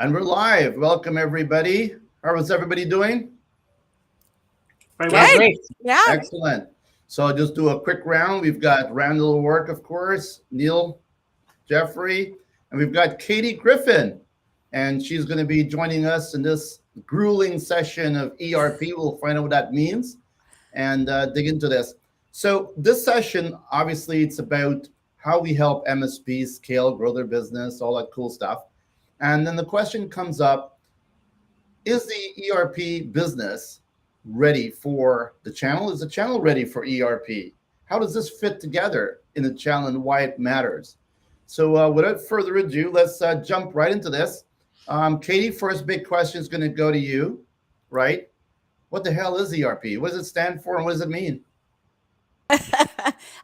And we're live. Welcome, everybody. How is everybody doing? Very Doing well. Good. great. Yeah. Excellent. So I'll just do a quick round. We've got Randall Work, of course, Neil, Jeffrey, and we've got Katie Griffin. And she's going to be joining us in this grueling session of ERP. We'll find out what that means and dig into this. So this session, obviously, it's about how we help MSPs scale, grow their business, all that cool stuff. And then the question comes up, is the ERP business ready for the channel? Is the channel ready for ERP? How does this fit together in the channel and why it matters? So, without further ado, let's jump right into this. Katie, first big question is going to go to you, right? What the hell is ERP? What does it stand for and what does it mean?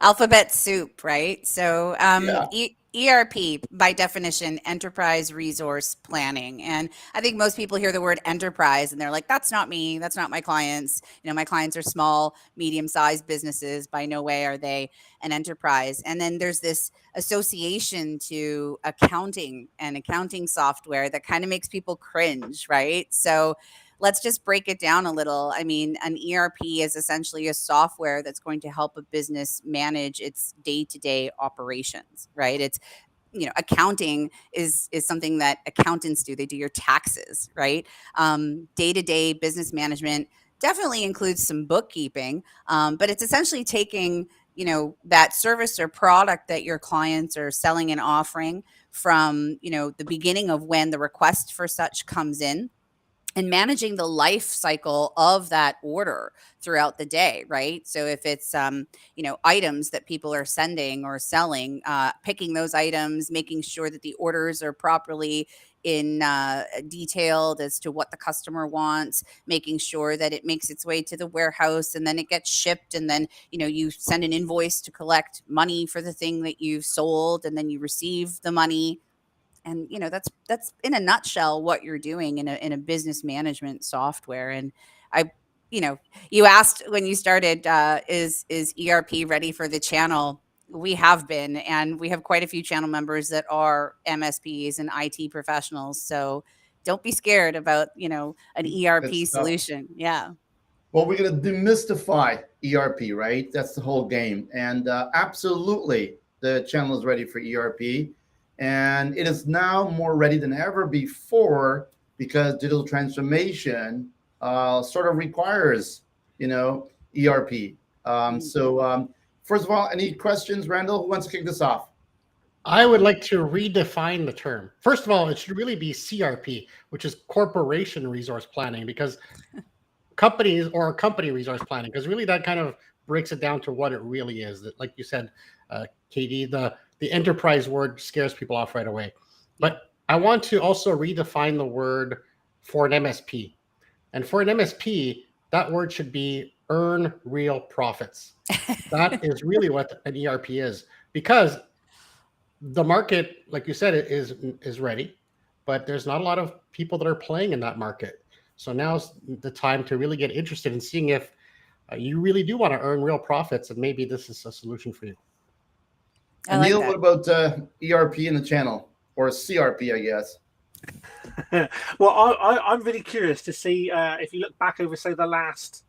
Alphabet soup, right? So Yeah, ERP, by definition, enterprise resource planning. And I think most people hear the word enterprise and they're like, that's not me. That's not my clients. My clients are small, medium-sized businesses. By no way are they an enterprise. And then there's this association to accounting and accounting software that kind of makes people cringe, right? So let's just break it down a little. I mean, an ERP is essentially a software that's going to help a business manage its day-to-day operations, right? It's accounting is something that accountants do. They do your taxes, right? Day-to-day business management definitely includes some bookkeeping, but it's essentially taking that service or product that your clients are selling and offering from the beginning of when the request for such comes in and managing the life cycle of that order throughout the day, right? So if it's items that people are sending or selling, picking those items, making sure that the orders are properly in detailed as to what the customer wants, making sure that it makes its way to the warehouse and then it gets shipped, and then you send an invoice to collect money for the thing that you've sold, and then you receive the money. And that's in a nutshell what you're doing in a business management software. And I you asked when you started, is ERP ready for the channel? We have been, and we have quite a few channel members that are MSPs and IT professionals, so don't be scared about an good ERP stuff. solution. Yeah. Well, we're going to demystify ERP, right? That's the whole game. And absolutely, the channel is ready for ERP. And it is now more ready than ever before because digital transformation sort of requires, ERP. First of all, any questions, Randall? Who wants to kick this off? I would like to redefine the term. First of all, it should really be CRP, which is corporation resource planning, because companies or company resource planning, because really that kind of breaks it down to what it really is. That, like you said, Katie, the enterprise word scares people off right away. But I want to also redefine the word for an MSP. And for an MSP, that word should be earn real profits. That is really what an ERP is, because the market, like you said, is ready, but there's not a lot of people that are playing in that market. So now's the time to really get interested in seeing if you really do want to earn real profits, and maybe this is a solution for you. I And like Neil, what that. about ERP in the channel or CRP, I guess? Well, I'm really curious to see if you look back over, say, the last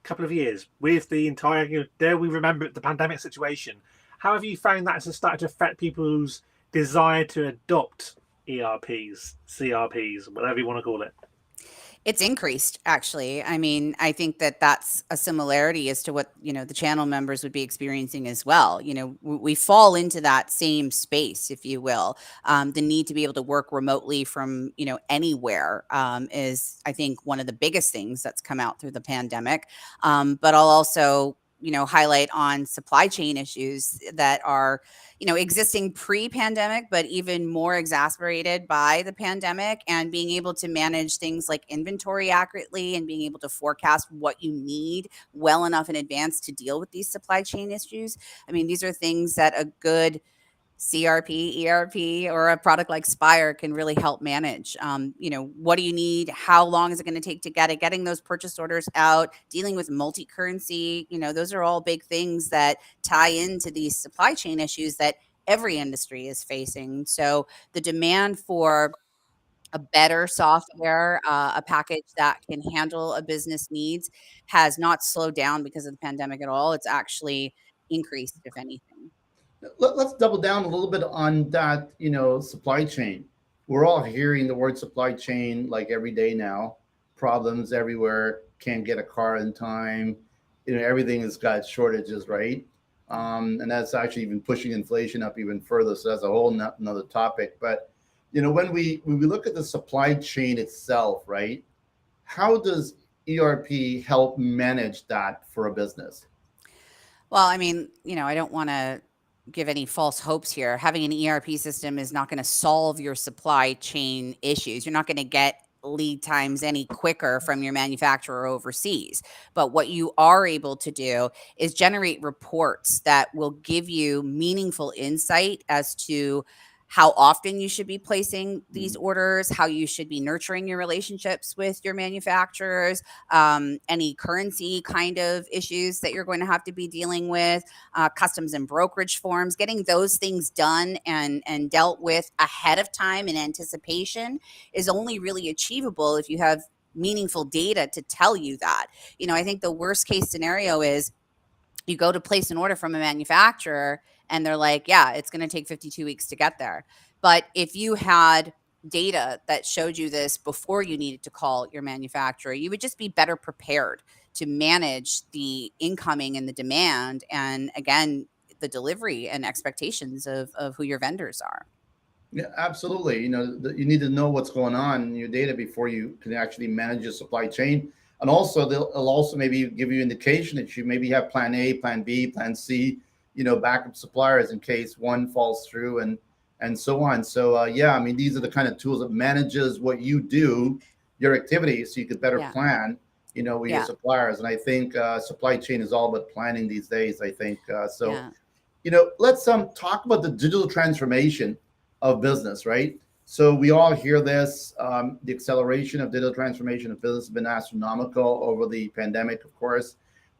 couple of years with the entire, there we remember the pandemic situation. How have you found that has started to affect people's desire to adopt ERPs, CRPs, whatever you want to call it? It's increased, actually. I mean, I think that that's a similarity as to what, the channel members would be experiencing as well. We fall into that same space, if you will. The need to be able to work remotely from, anywhere is, I think, one of the biggest things that's come out through the pandemic. But I'll also, highlight on supply chain issues that are existing pre-pandemic, but even more exacerbated by the pandemic, and being able to manage things like inventory accurately and being able to forecast what you need well enough in advance to deal with these supply chain issues. I mean, these are things that a good CRP, ERP, or a product like Spire can really help manage. What do you need? How long is it going to take to get it? Getting those purchase orders out, dealing with multi-currency, those are all big things that tie into these supply chain issues that every industry is facing. So the demand for a better software, a package that can handle a business needs has not slowed down because of the pandemic at all. It's actually increased, if anything. Let's double down a little bit on that, supply chain. We're all hearing the word supply chain like every day now. Problems everywhere, can't get a car in time. Everything has got shortages, right? And that's actually even pushing inflation up even further. So that's a whole another topic. But when we look at the supply chain itself, right? How does ERP help manage that for a business? Well, I mean, I don't want to give any false hopes here. Having an ERP system is not going to solve your supply chain issues. You're not going to get lead times any quicker from your manufacturer overseas. But what you are able to do is generate reports that will give you meaningful insight as to how often you should be placing these orders, how you should be nurturing your relationships with your manufacturers, any currency kind of issues that you're going to have to be dealing with, customs and brokerage forms, getting those things done and dealt with ahead of time in anticipation is only really achievable if you have meaningful data to tell you that. I think the worst case scenario is you go to place an order from a manufacturer and they're like, yeah, it's going to take 52 weeks to get there. But if you had data that showed you this before you needed to call your manufacturer, you would just be better prepared to manage the incoming and the demand and, again, the delivery and expectations of who your vendors are. Yeah, absolutely. You need to know what's going on in your data before you can actually manage your supply chain. And also, they'll also maybe give you indication that you maybe have plan A, plan B, plan C, backup suppliers in case one falls through and so on. So yeah, I mean, these are the kind of tools that manages what you do, your activities, so you could better plan, with your suppliers. And I think supply chain is all about planning these days. I think so. Let's talk about the digital transformation of business, right? So we all hear this. The acceleration of digital transformation of business has been astronomical over the pandemic, of course,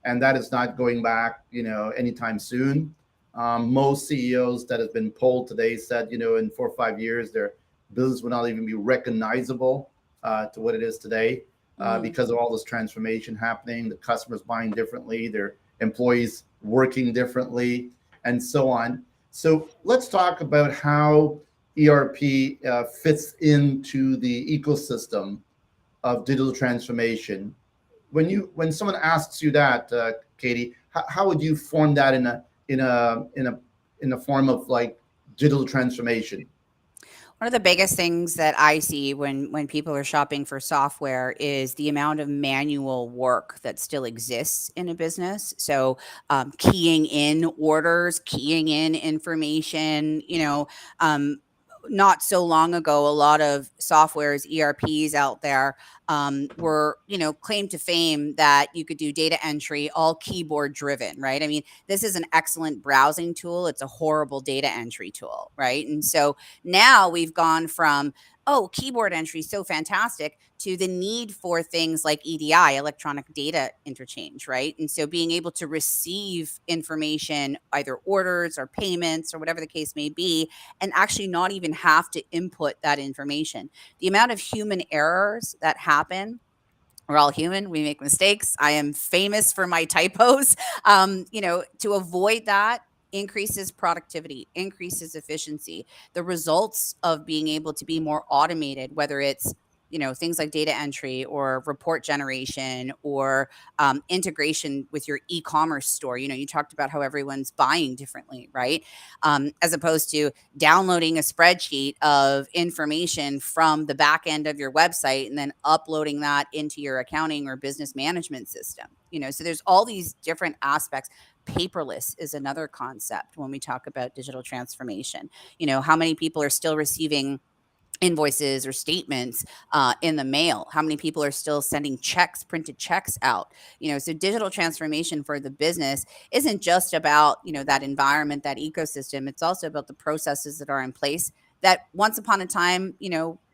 and that is not going back, anytime soon. Most CEOs that have been polled today said, in 4 or 5 years, their business will not even be recognizable to what it is today because of all this transformation happening. The customers buying differently, their employees working differently, and so on. So let's talk about how ERP fits into the ecosystem of digital transformation. When someone asks you that, Katie, how would you form that in a form of like digital transformation? One of the biggest things that I see when people are shopping for software is the amount of manual work that still exists in a business. So keying in orders, keying in information, not so long ago, a lot of softwares, ERPs out there were, claimed to fame that you could do data entry, all keyboard driven, right? I mean, this is an excellent browsing tool. It's a horrible data entry tool, right? And so now we've gone from, oh, keyboard entry, so fantastic, to the need for things like EDI, electronic data interchange, right? And so being able to receive information, either orders or payments or whatever the case may be, and actually not even have to input that information. The amount of human errors that happen, we're all human. We make mistakes. I am famous for my typos. To avoid that increases productivity, increases efficiency. The results of being able to be more automated, whether it's things like data entry or report generation or integration with your e-commerce store. You talked about how everyone's buying differently, right? As opposed to downloading a spreadsheet of information from the back end of your website and then uploading that into your accounting or business management system. So there's all these different aspects. Paperless is another concept when we talk about digital transformation. How many people are still receiving invoices or statements in the mail? How many people are still sending checks, printed checks out? So digital transformation for the business isn't just about, that environment, that ecosystem. It's also about the processes that are in place that once upon a time,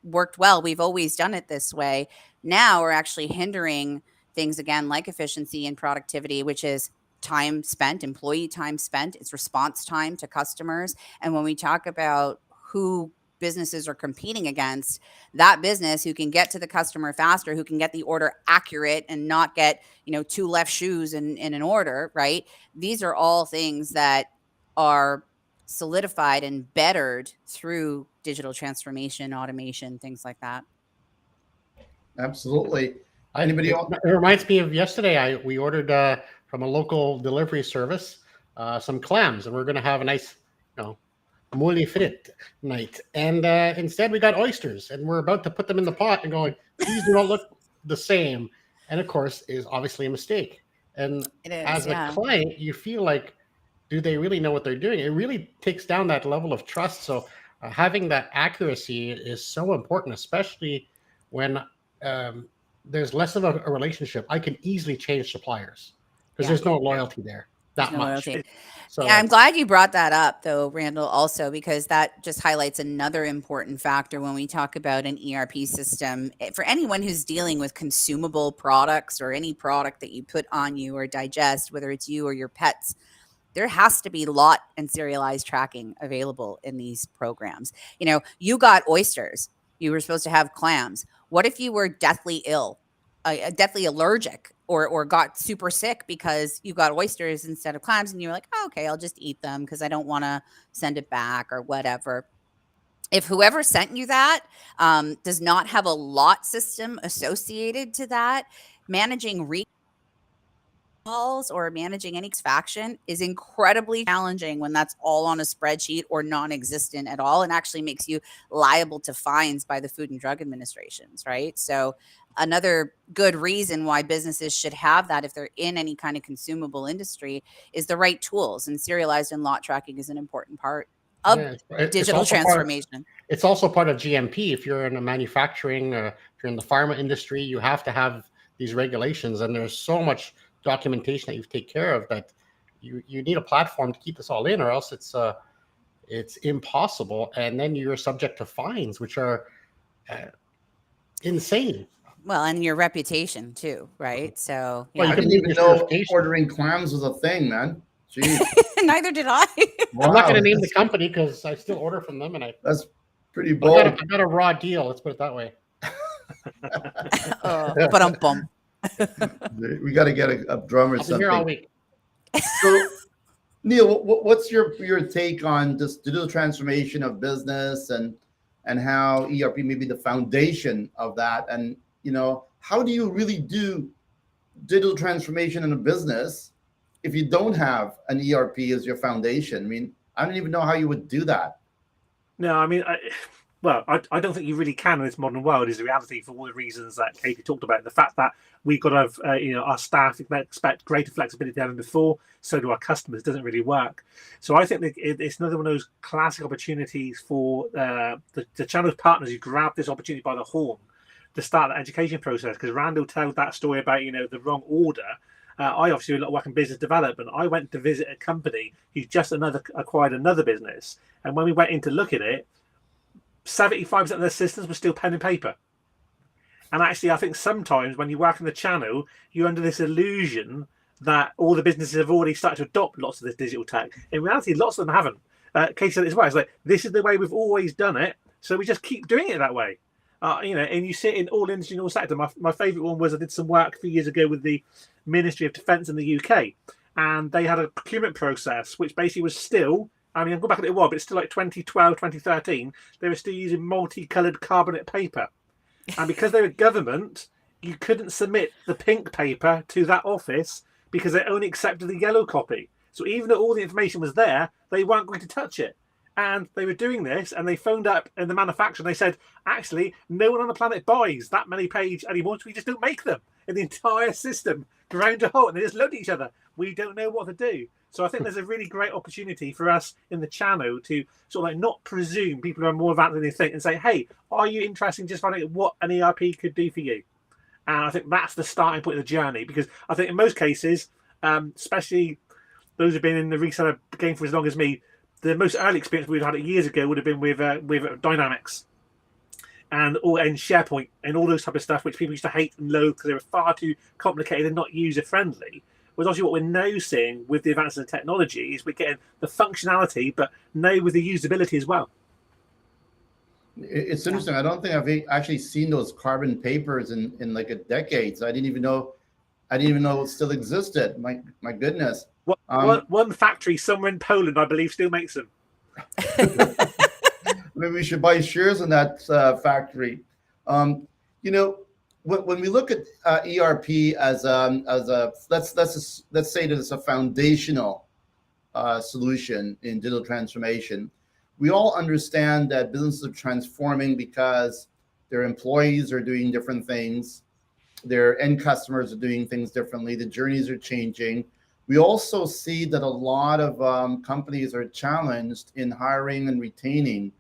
worked well. We've always done it this way. Now we're actually hindering things again, like efficiency and productivity, which is time spent, employee time spent, it's response time to customers. And when we talk about who businesses are competing against, that business who can get to the customer faster, who can get the order accurate and not get, 2 left shoes in an order, right? These are all things that are solidified and bettered through digital transformation, automation, things like that. Absolutely. Anybody else? It reminds me of yesterday. We ordered from a local delivery service some clams, and we're going to have a nice, moules frites night. And instead, we got oysters, and we're about to put them in the pot and going, these do not look the same. And of course, is obviously a mistake. And It is, as a client, you feel like, do they really know what they're doing? It really takes down that level of trust. So having that accuracy is so important, especially when there's less of a relationship. I can easily change suppliers because there's no loyalty there that much. So I'm glad you brought that up, though, Randall, also, because that just highlights another important factor when we talk about an ERP system. For anyone who's dealing with consumable products or any product that you put on you or digest, whether it's you or your pets, there has to be lot and serialized tracking available in these programs. You got oysters. You were supposed to have clams. What if you were deathly ill, deathly allergic, or got super sick because you got oysters instead of clams, and you were like, oh, okay, I'll just eat them because I don't want to send it back or whatever. If whoever sent you that does not have a lot system associated to that, managing recalls or managing any faction is incredibly challenging when that's all on a spreadsheet or non-existent at all, and actually makes you liable to fines by the Food and Drug Administrations, right? So another good reason why businesses should have that if they're in any kind of consumable industry is the right tools, and serialized and lot tracking is an important part of digital transformation. It's also part of GMP. If you're in a manufacturing, if you're in the pharma industry, you have to have these regulations, and there's so much documentation that you take care of that you need a platform to keep this all in, or else it's impossible, and then you're subject to fines, which are insane. Well, and your reputation too, right? So I didn't even know ordering clams was a thing, man. Jeez. Neither did I. Wow. I'm not going to name the company because I still order from them, and that's pretty bold. I got a raw deal. Let's put it that way. But I'm bummed. We got to get a drum or something. Here all week. So, Neil, what's your take on this digital transformation of business and how ERP may be the foundation of that? And how do you really do digital transformation in a business if you don't have an ERP as your foundation? I mean, I don't even know how you would do that. No, I mean, I don't think you really can in this modern world, is the reality, for all the reasons that Katie talked about. The fact that we've got to have, our staff expect greater flexibility than before, so do our customers. It doesn't really work. So I think that it's another one of those classic opportunities for the channel partners who grab this opportunity by the horn to start the education process. Because Randall tells that story about, the wrong order. I obviously do a lot of work in business development. I went to visit a company who just acquired another business. And when we went in to look at it, 75% of their systems were still pen and paper. And actually, I think sometimes when you work in the channel, you're under this illusion that all the businesses have already started to adopt lots of this digital tech. In reality, lots of them haven't. Katie said it as well. It's like, this is the way we've always done it, so we just keep doing it that way. And you see it in all industry and all sectors. My favourite one was I did some work a few years ago with the Ministry of Defence in the UK, and they had a procurement process which basically was still, I mean, I'll go back a little while, but it's still like 2012, 2013, they were still using multicoloured carbonate paper. And because they were government, you couldn't submit the pink paper to that office because they only accepted the yellow copy. So even though all the information was there, they weren't going to touch it. And they were doing this, and they phoned up in the manufacturer, and they said, actually, no one on the planet buys that many pages anymore, so we just don't make them. In the entire system, ground to halt, and they just looked at each other. We don't know what to do. So I think there's a really great opportunity for us in the channel to sort of like not presume people are more advanced than they think, and say, hey, are you interested in just finding out what an ERP could do for you? And I think that's the starting point of the journey, because I think in most cases, especially those who've been in the reseller game for as long as me, the most early experience we'd had years ago would have been with Dynamics and SharePoint and all those type of stuff, which people used to hate and loathe because they were far too complicated and not user friendly. Whereas obviously what we're now seeing with the advances in technology is we're getting the functionality, but now with the usability as well. It's interesting. I don't think I've actually seen those carbon papers in like a decades. I didn't even know it still existed. My goodness. One factory somewhere in Poland, I believe, still makes them. Maybe we should buy shares in that factory. You know, when we look at ERP as a let's say that it's a foundational solution in digital transformation. We all understand that businesses are transforming because their employees are doing different things, their end customers are doing things differently, the journeys are changing. We also see that a lot of companies are challenged in hiring and retaining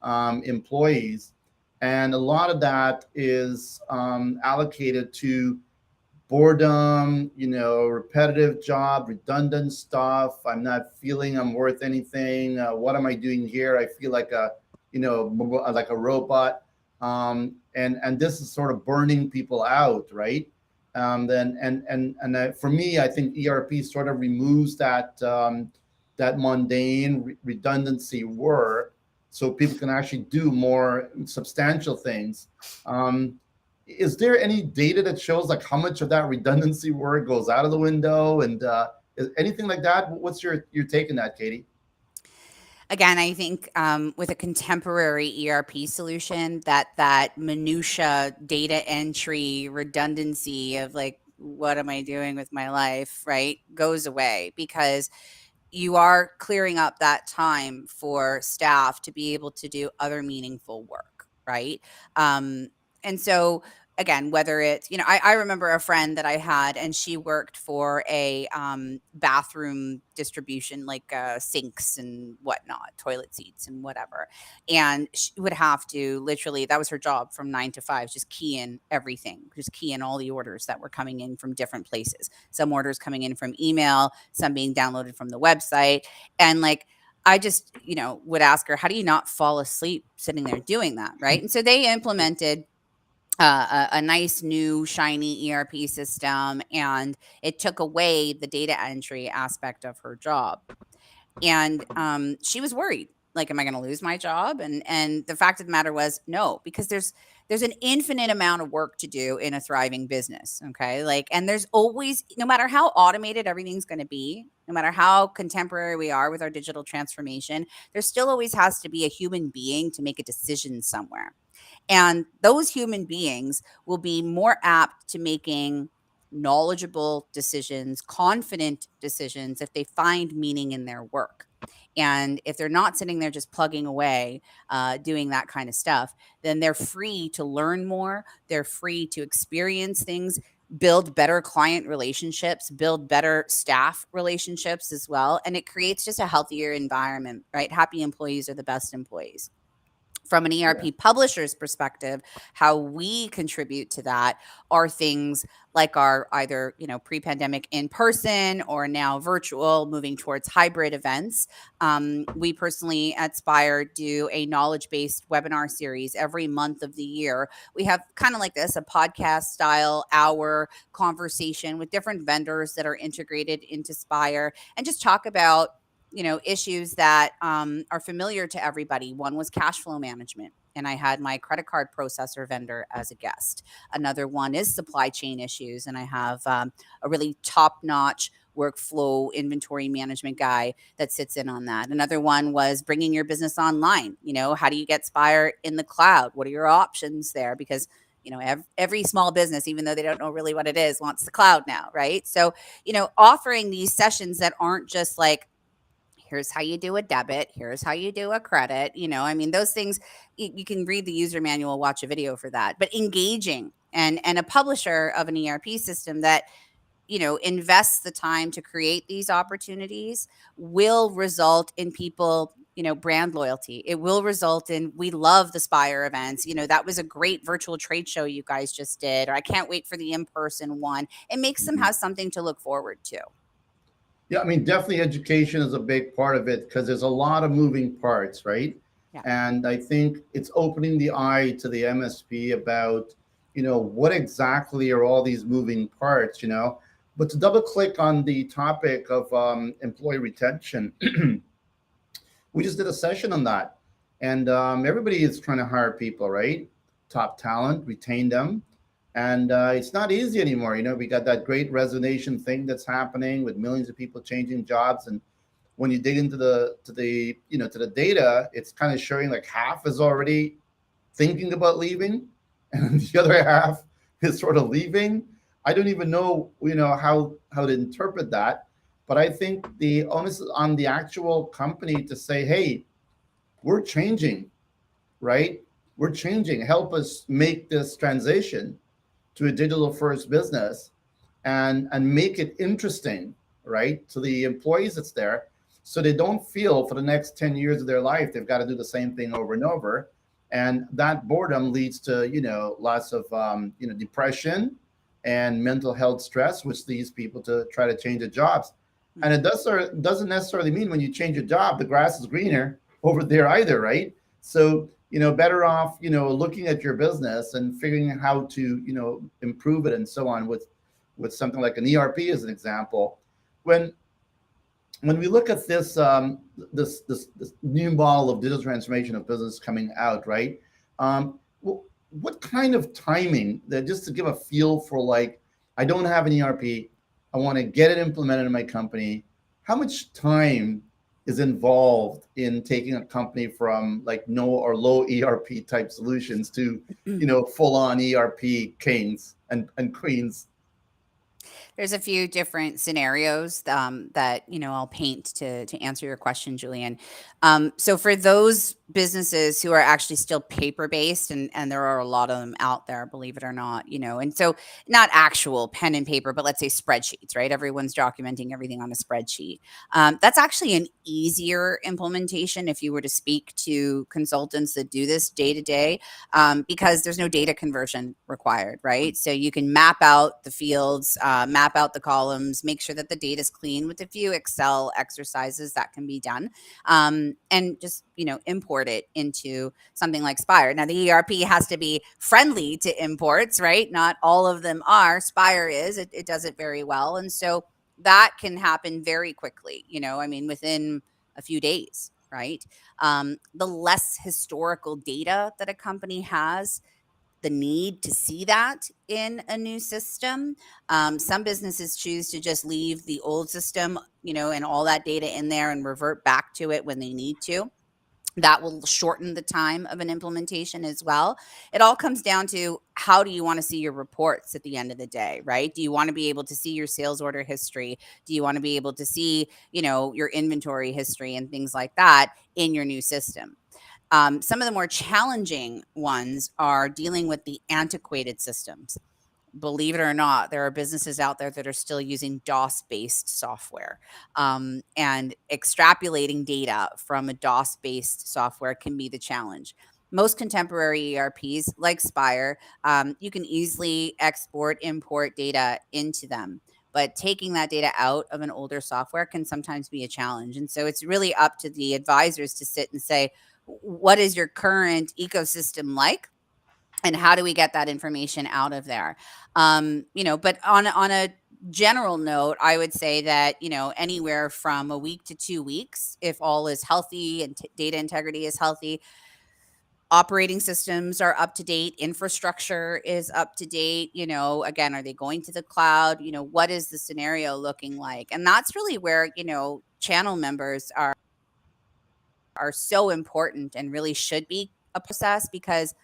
employees, and a lot of that is allocated to boredom, repetitive job, redundant stuff. I'm not feeling I'm worth anything. What am I doing here? I feel like like a robot. And this is sort of burning people out, right? For me, I think ERP sort of removes that mundane redundancy work, so people can actually do more substantial things. Is there any data that shows like how much of that redundancy work goes out of the window, and is anything like that? What's your take on that, Katie? Again, I think with a contemporary ERP solution, that minutia data entry redundancy of like, what am I doing with my life, right, goes away, because you are clearing up that time for staff to be able to do other meaningful work, right? And so again, whether it's, I remember a friend that I had, and she worked for a bathroom distribution, like sinks and whatnot, toilet seats and whatever. And she would have to literally, that was her job from 9 to 5, just key in everything, just key in all the orders that were coming in from different places. Some orders coming in from email, some being downloaded from the website. And like, I just, would ask her, how do you not fall asleep sitting there doing that? Right. And so they implemented a nice new shiny ERP system, and it took away the data entry aspect of her job. And she was worried, like, am I going to lose my job? And the fact of the matter was, no, because there's an infinite amount of work to do in a thriving business. Okay. Like, and there's always, no matter how automated everything's going to be, no matter how contemporary we are with our digital transformation, there still always has to be a human being to make a decision somewhere. And those human beings will be more apt to making knowledgeable decisions, confident decisions, if they find meaning in their work. And if they're not sitting there just plugging away, doing that kind of stuff, then they're free to learn more. They're free to experience things, build better client relationships, build better staff relationships as well. And it creates just a healthier environment, right? Happy employees are the best employees. From an ERP publisher's perspective, how we contribute to that are things like our either, pre-pandemic in person or now virtual, moving towards hybrid events. We personally at Spire do a knowledge-based webinar series every month of the year. We have kind of like this, a podcast style hour conversation with different vendors that are integrated into Spire, and just talk about issues that are familiar to everybody. One was cash flow management, and I had my credit card processor vendor as a guest. Another one is supply chain issues, and I have a really top-notch workflow inventory management guy that sits in on that. Another one was bringing your business online. How do you get Spire in the cloud? What are your options there? Because every small business, even though they don't know really what it is, wants the cloud now, right? So, offering these sessions that aren't just like, here's how you do a debit, here's how you do a credit, those things, you can read the user manual, watch a video for that. But engaging and a publisher of an ERP system that, invests the time to create these opportunities will result in people, brand loyalty. It will result in, we love the Spire events. That was a great virtual trade show you guys just did, or I can't wait for the in-person one. It makes them have something to look forward to. Yeah, definitely education is a big part of it, because there's a lot of moving parts, right? Yeah. And I think it's opening the eye to the MSP about, what exactly are all these moving parts, But to double click on the topic of employee retention, we just did a session on that. And everybody is trying to hire people, right? Top talent, retain them. And it's not easy anymore. We got that great resignation thing that's happening with millions of people changing jobs. And when you dig into the data, it's kind of showing like half is already thinking about leaving, and the other half is sort of leaving. I don't even know, how to interpret that. But I think the onus is on the actual company to say, hey, we're changing, right? We're changing. Help us make this transition to a digital first business and make it interesting, right? To the employees that's there, so they don't feel for the next 10 years of their life they've got to do the same thing over and over. And that boredom leads to, lots of, depression and mental health stress, which leads people to try to change their jobs. And it doesn't necessarily mean when you change your job, the grass is greener over there either, right? So, better off, looking at your business and figuring out how to, improve it and so on with something like an ERP as an example. When we look at this this new model of digital transformation of business coming out, right? What kind of timing, that just to give a feel for, like, I don't have an ERP, I want to get it implemented in my company. How much time is involved in taking a company from like no or low ERP type solutions to, full on ERP kings and queens? There's a few different scenarios that I'll paint to answer your question, Julian. So for those businesses who are actually still paper based, and there are a lot of them out there, believe it or not, and so not actual pen and paper, but let's say spreadsheets, right? Everyone's documenting everything on a spreadsheet. That's actually an easier implementation if you were to speak to consultants that do this day to day, because there's no data conversion required, right? So you can map out the fields, map out the columns, make sure that the data is clean with a few Excel exercises that can be done, and just import it into something like Spire. Now the ERP has to be friendly to imports, right? Not all of them are. Spire is. It does it very well, and so that can happen very quickly. Within a few days, right? The less historical data that a company has, the need to see that in a new system. Some businesses choose to just leave the old system, and all that data in there and revert back to it when they need to. That will shorten the time of an implementation as well. It all comes down to, how do you want to see your reports at the end of the day, right? Do you want to be able to see your sales order history? Do you want to be able to see, your inventory history and things like that in your new system? Some of the more challenging ones are dealing with the antiquated systems. Believe it or not, there are businesses out there that are still using DOS-based software, and extrapolating data from a DOS-based software can be the challenge. Most contemporary ERPs, like Spire, you can easily export, import data into them. But taking that data out of an older software can sometimes be a challenge. And so it's really up to the advisors to sit and say, what is your current ecosystem like? And how do we get that information out of there? But on a general note, I would say that, anywhere from a week to 2 weeks, if all is healthy and data integrity is healthy, operating systems are up to date, infrastructure is up to date, again, are they going to the cloud? What is the scenario looking like? And that's really where, channel members are so important and really should be a process, because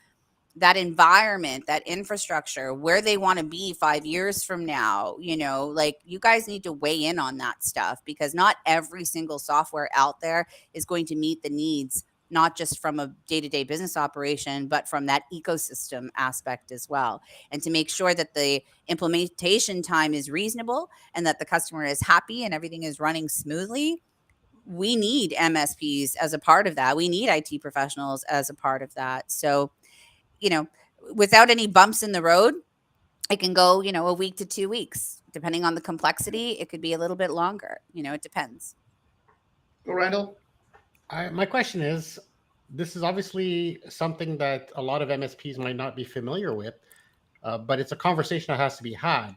that environment, that infrastructure, where they want to be 5 years from now, like, you guys need to weigh in on that stuff, because not every single software out there is going to meet the needs, not just from a day-to-day business operation, but from that ecosystem aspect as well. And to make sure that the implementation time is reasonable and that the customer is happy and everything is running smoothly, we need MSPs as a part of that. We need IT professionals as a part of that. So, without any bumps in the road, it can go, a week to 2 weeks. Depending on the complexity, it could be a little bit longer. It depends. Go, Randall. My question is, this is obviously something that a lot of MSPs might not be familiar with, but it's a conversation that has to be had.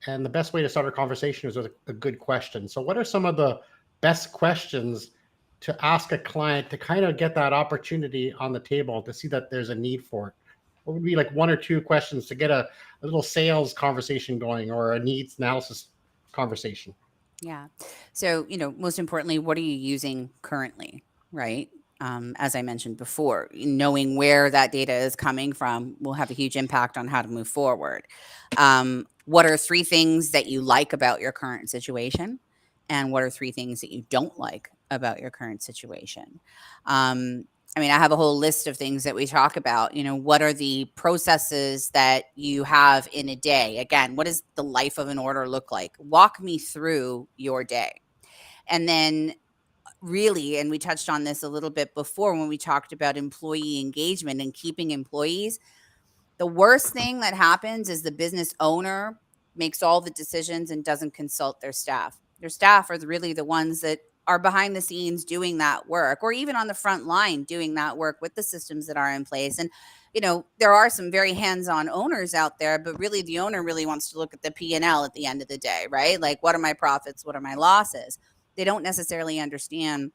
And the best way to start a conversation is with a good question. So what are some of the best questions to ask a client to kind of get that opportunity on the table to see that there's a need for it? What would be like one or two questions to get a little sales conversation going or a needs analysis conversation? Yeah. So, most importantly, what are you using currently, right? As I mentioned before, knowing where that data is coming from will have a huge impact on how to move forward. What are three things that you like about your current situation? And what are three things that you don't like about your current situation? I have a whole list of things that we talk about. What are the processes that you have in a day? Again, what does the life of an order look like? Walk me through your day. And then really, and we touched on this a little bit before when we talked about employee engagement and keeping employees. The worst thing that happens is the business owner makes all the decisions and doesn't consult their staff. Their staff are really the ones that are behind the scenes doing that work, or even on the front line doing that work with the systems that are in place. And, there are some very hands-on owners out there, but really the owner really wants to look at the P&L at the end of the day, right? Like, what are my profits? What are my losses? They don't necessarily understand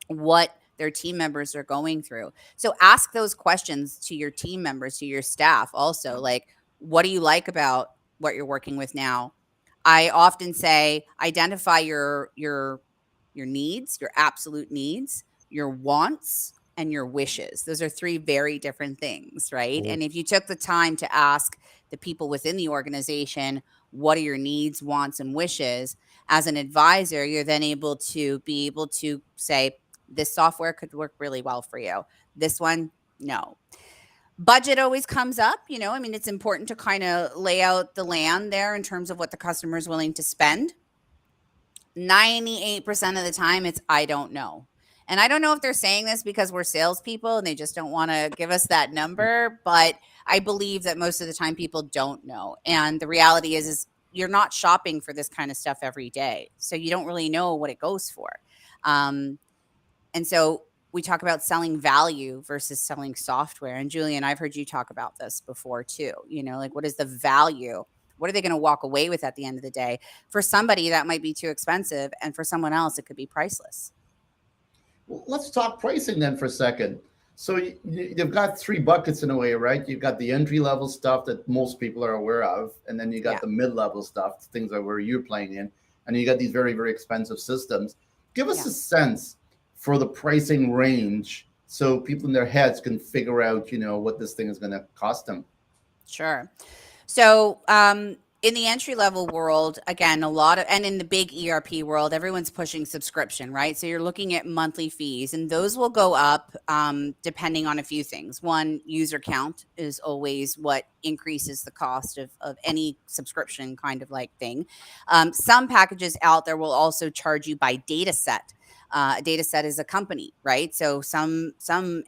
what their team members are going through. So ask those questions to your team members, to your staff also. Like, what do you like about what you're working with now? I often say identify your needs, your absolute needs, your wants, and your wishes. Those are three very different things, right? Mhm. And if you took the time to ask the people within the organization, what are your needs, wants, and wishes, as an advisor, you're then able to say, this software could work really well for you. This one, no. Budget always comes up. It's important to kind of lay out the land there in terms of what the customer is willing to spend. 98% of the time, it's I don't know. And I don't know if they're saying this because we're salespeople and they just don't want to give us that number, but I believe that most of the time people don't know. And the reality is you're not shopping for this kind of stuff every day. So you don't really know what it goes for. And so we talk about selling value versus selling software. And Julian, I've heard you talk about this before too. Like, what is the value? What are they going to walk away with at the end of the day? For somebody, that might be too expensive. And for someone else, it could be priceless. Well, let's talk pricing then for a second. So you've got three buckets in a way, right? You've got the entry level stuff that most people are aware of, and then you got the mid level stuff, things that where you're playing in, and you got these very, very expensive systems. Give us a sense for the pricing range so people in their heads can figure out, what this thing is going to cost them. Sure. So in the entry level world, again, and in the big ERP world, everyone's pushing subscription, right? So you're looking at monthly fees, and those will go up depending on a few things. One, user count is always what increases the cost of any subscription kind of like thing. Some packages out there will also charge you by data set. A data set is a company, right? So some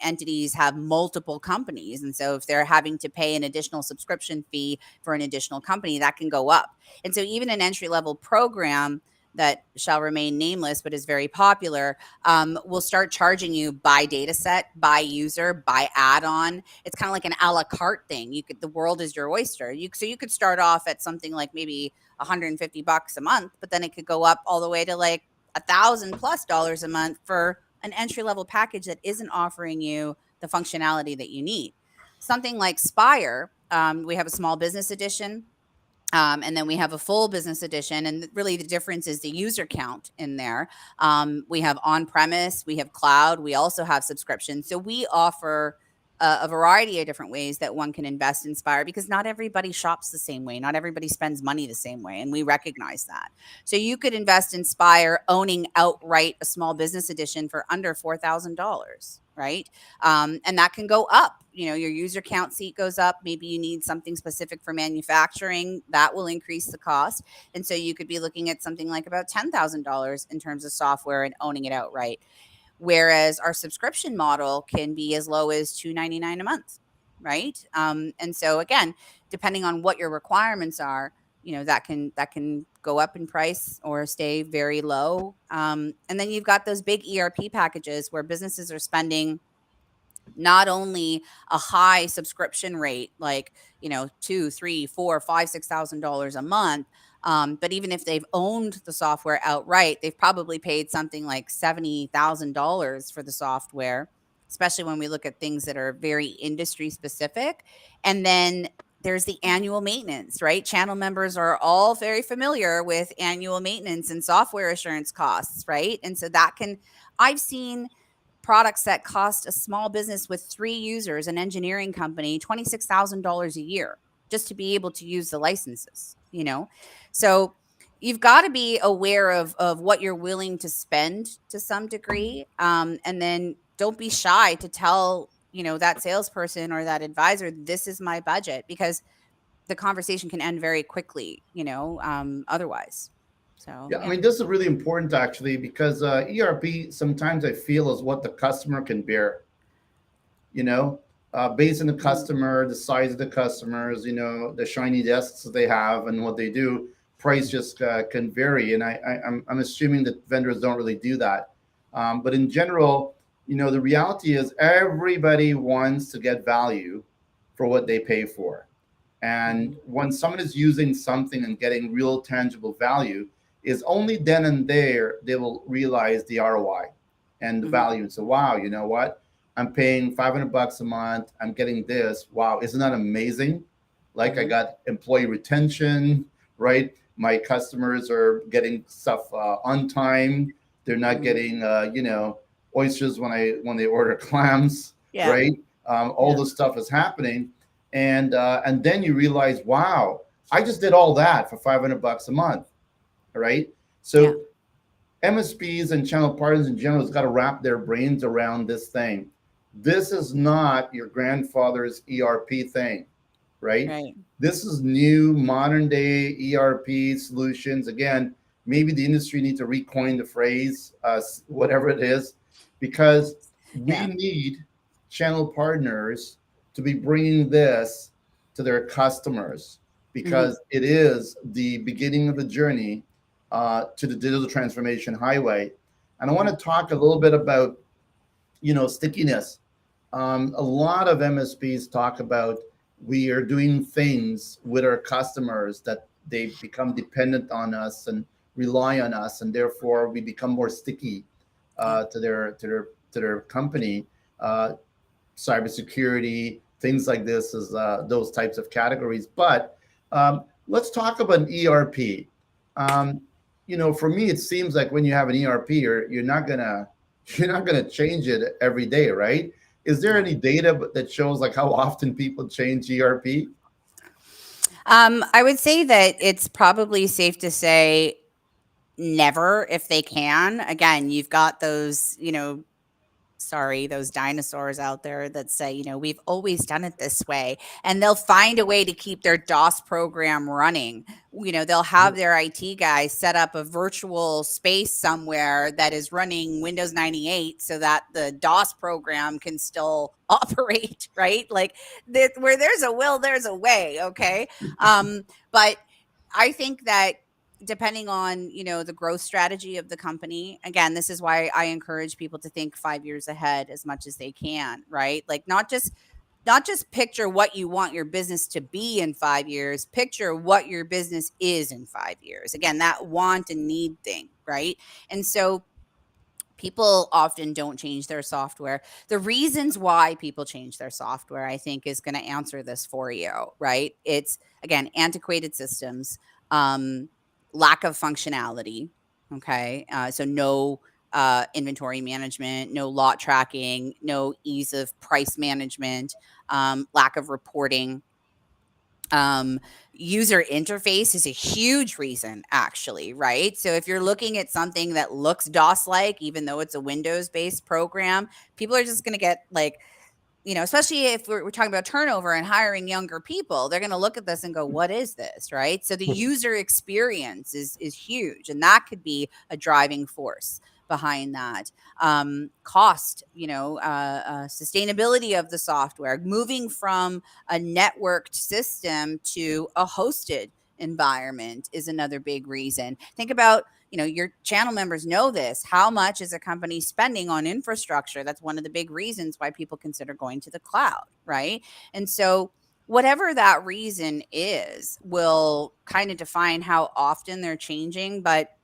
entities have multiple companies. And so if they're having to pay an additional subscription fee for an additional company, that can go up. And so even an entry-level program that shall remain nameless, but is very popular, will start charging you by data set, by user, by add-on. It's kind of like an a la carte thing. The world is your oyster. So you could start off at something like maybe $150 a month, but then it could go up all the way to like $1,000+ a month for an entry-level package that isn't offering you the functionality that you need. Something like Spire, we have a small business edition, and then we have a full business edition. And really the difference is the user count in there. We have on-premise, we have cloud, we also have subscription. So we offer a variety of different ways that one can invest in Spire, because not everybody shops the same way. Not everybody spends money the same way. And we recognize that. So you could invest in Spire owning outright a small business edition for under $4,000, right? And that can go up. Your user count seat goes up. Maybe you need something specific for manufacturing. That will increase the cost. And so you could be looking at something like about $10,000 in terms of software and owning it outright. Whereas our subscription model can be as low as $299 a month, right? And so again, depending on what your requirements are, that can go up in price or stay very low. And then you've got those big ERP packages where businesses are spending not only a high subscription rate, like $2,000, $3,000, $4,000, $5,000, $6,000 a month, But even if they've owned the software outright, they've probably paid something like $70,000 for the software, especially when we look at things that are very industry specific. And then there's the annual maintenance, right? Channel members are all very familiar with annual maintenance and software assurance costs, right? And so I've seen products that cost a small business with 3 users, an engineering company, $26,000 a year just to be able to use the licenses, So you've got to be aware of what you're willing to spend to some degree. And then don't be shy to tell, that salesperson or that advisor, this is my budget, because the conversation can end very quickly, otherwise. So, Yeah, I mean, this is really important actually, because ERP sometimes I feel is what the customer can bear, based on the customer, the size of the customers, the shiny desks that they have and what they do, price just can vary. And I'm assuming that vendors don't really do that. But in general, the reality is everybody wants to get value for what they pay for. And when someone is using something and getting real tangible value, is only then and there they will realize the ROI and the value. And so, wow, you know what? I'm paying $500 a month. I'm getting this. Wow, isn't that amazing? Like I got employee retention, right? My customers are getting stuff on time. They're not getting, oysters when they order clams, right? All this stuff is happening, and then you realize, wow, I just did all that for $500 a month, right? So MSPs and channel partners in general has got to wrap their brains around this thing. This is not your grandfather's ERP thing, right? This is new modern day ERP solutions. Again, maybe the industry needs to recoin the phrase, whatever it is, because we need channel partners to be bringing this to their customers, because it is the beginning of the journey to the digital transformation highway. And I want to talk a little bit about, stickiness. A lot of MSPs talk about, we are doing things with our customers that they become dependent on us and rely on us, and therefore we become more sticky to their company. Cybersecurity, things like this is those types of categories. But let's talk about an ERP. For me, it seems like when you have an ERP, you're not gonna change it every day, right? Is there any data that shows like how often people change ERP? I would say that it's probably safe to say never, if they can. Again, you've got those, those dinosaurs out there that say, we've always done it this way, and they'll find a way to keep their DOS program running. They'll have their IT guys set up a virtual space somewhere that is running Windows 98 so that the DOS program can still operate, right? Like where there's a will, there's a way. Okay. But I think that depending on, the growth strategy of the company, again, this is why I encourage people to think 5 years ahead as much as they can, right? Like not just picture what you want your business to be in 5 years, picture what your business is in 5 years. Again, that want and need thing, right? And so people often don't change their software. The reasons why people change their software, I think, is going to answer this for you, right? It's, again, antiquated systems, lack of functionality. Okay. So no inventory management, no lot tracking, no ease of price management, lack of reporting. User interface is a huge reason, actually, right? So if you're looking at something that looks DOS-like, even though it's a Windows-based program, people are just going to get especially if we're talking about turnover and hiring younger people, they're going to look at this and go, what is this, right? So the user experience is huge, and that could be a driving force behind that. Cost, sustainability of the software, moving from a networked system to a hosted environment is another big reason. Think about, your channel members know this. How much is a company spending on infrastructure? That's one of the big reasons why people consider going to the cloud, right? And so whatever that reason is will kind of define how often they're changing. But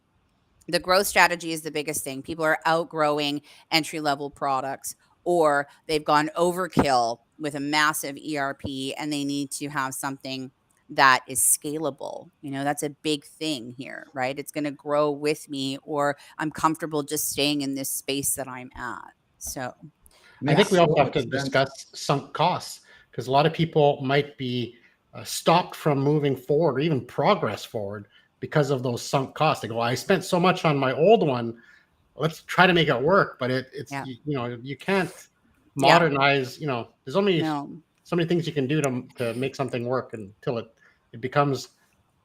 the growth strategy is the biggest thing. People are outgrowing entry level products, or they've gone overkill with a massive ERP and they need to have something that is scalable. That's a big thing here, right? It's going to grow with me, or I'm comfortable just staying in this space that I'm at. So I think we also have to Makes sense. discuss sunk costs, because a lot of people might be stopped from moving forward or even progress forward because of those sunk costs. They go, I spent so much on my old one. Let's try to make it work. But it's, Yeah. you can't Yeah. modernize, there's only no, so many things you can do to make something work until it becomes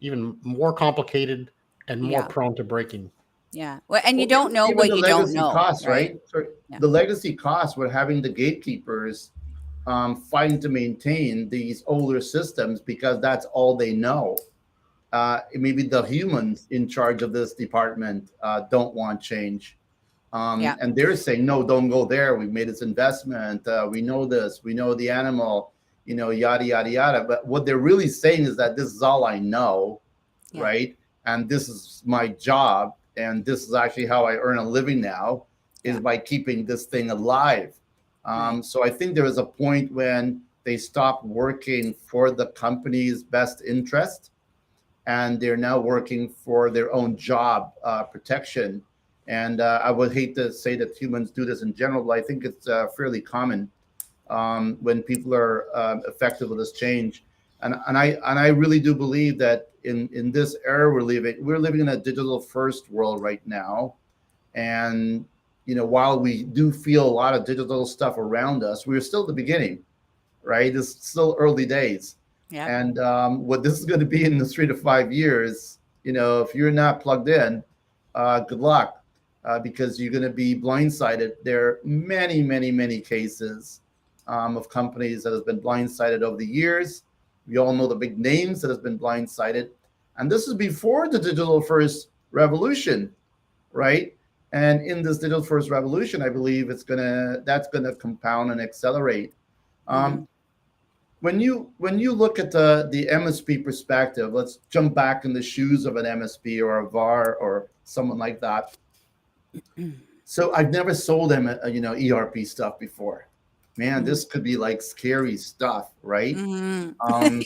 even more complicated and more Yeah. prone to breaking. yeah. Well, and you Well, don't know even what the you don't legacy know, costs, right? So Yeah. the legacy costs with having the gatekeepers fighting to maintain these older systems because that's all they know. Maybe the humans in charge of this department don't want change. Yeah. And they're saying, no, don't go there. We've made this investment. We know this. We know the animal, yada, yada, yada. But what they're really saying is that this is all I know, Yeah. right? And this is my job. And this is actually how I earn a living now, is Yeah. by keeping this thing alive. Right. So I think there was a point when they stopped working for the company's best interest, and they're now working for their own job protection. And I would hate to say that humans do this in general, but I think it's fairly common when people are effective with this change. And I really do believe that in this era we're living in a digital first world right now. And while we do feel a lot of digital stuff around us, we're still at the beginning, right? It's still early days. Yeah. And what this is going to be in the 3 to 5 years, if you're not plugged in, good luck, because you're going to be blindsided. There are many, many, many cases of companies that have been blindsided over the years. We all know the big names that have been blindsided. And this is before the digital first revolution, right? And in this digital first revolution, I believe that's gonna compound and accelerate. Mhm. When you look at the MSP perspective, let's jump back in the shoes of an MSP or a VAR or someone like that. So I've never sold them ERP stuff before. Man, this could be like scary stuff, right? Mhm.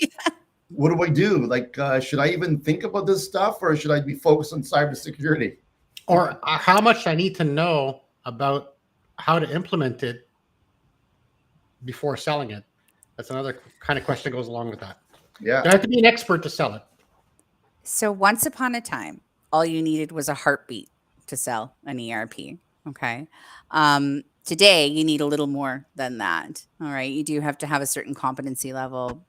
What do I do? Like, should I even think about this stuff, or should I be focused on cybersecurity? Or how much I need to know about how to implement it before selling it. That's another kind of question that goes along with that. Yeah. Do I have to be an expert to sell it? So once upon a time, all you needed was a heartbeat to sell an ERP. Okay. Today, you need a little more than that. All right. You do have to have a certain competency level.